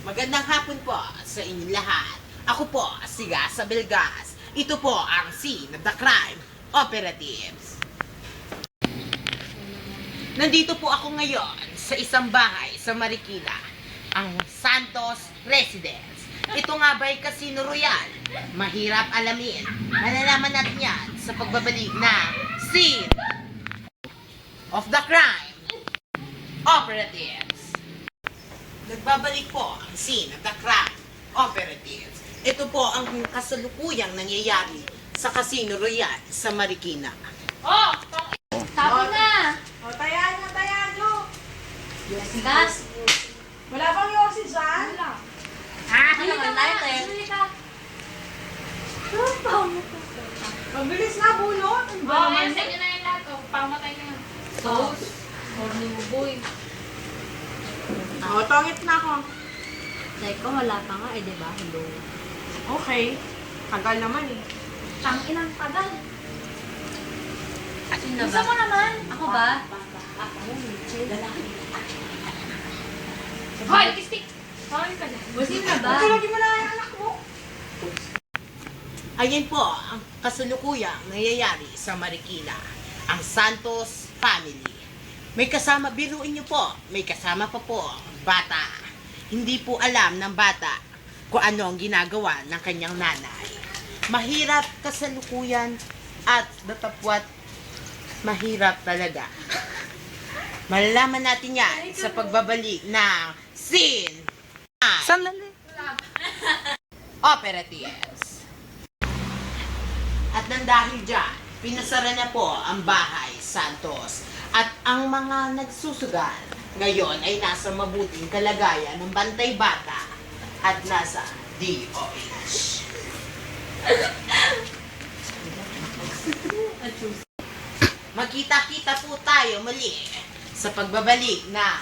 Magandang hapon po sa inyong lahat. Ako po si Gasa Belgas. Ito po ang Scene of the Crime Operatives. Nandito po ako ngayon sa isang bahay sa Marikina, ang Santos Residence. Ito nga ba'y Casino Royal? Mahirap alamin. Malalaman natin yan sa pagbabalik na Scene of the Crime Operatives. Nagbabalik po ang Scene of the Crime Operatives. Ito po ang kasalukuyang nangyayari sa Casino Royal sa Marikina. Oh! Tapos na! O, tayaan nyo. Gas! Wala bang yosi dyan? Wala. Ah, Ano naman lighter? Mabilis na, bunot. Ano ba Oh, naman? ayun sa inyo na yung lahat. Oh, pamatay na yun. Toast. Horny mo, boy. O, tongit na ako. Teka, wala pa nga eh, di ba? Hello. Okay. Tagal naman eh. Tangin ang tagal. Sino na Gusto ba? mo naman. Ako ba? Hoy, kistik! Sorry ka na. Sino na ba? Tulogin mo na yung anak mo. Ayan po ang kasalukuyang nangyayari sa Marikina, ang Santos family. May kasama, biruin niyo po, may kasama pa po ang bata. Hindi po alam ng bata kung ano ang ginagawa ng kanyang nanay. Mahirap kasalukuyan at datapwat mahirap talaga. Malalaman natin yan sa pagbabalik ng Scene Operatives. At nang dahil dyan, pinasara na po ang bahay Santos. At ang mga nagsusugal ngayon ay nasa mabuting kalagayan ng bantay bata at nasa DOH. Magkita-kita po tayo muli sa pagbabalik ng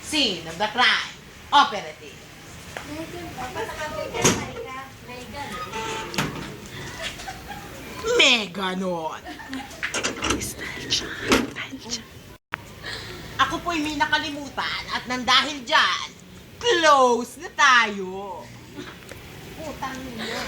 Scene of the Crime Operative. Meganon! Ako po'y may nakalimutan at nang dahil dyan, close na tayo. Utang ninyo.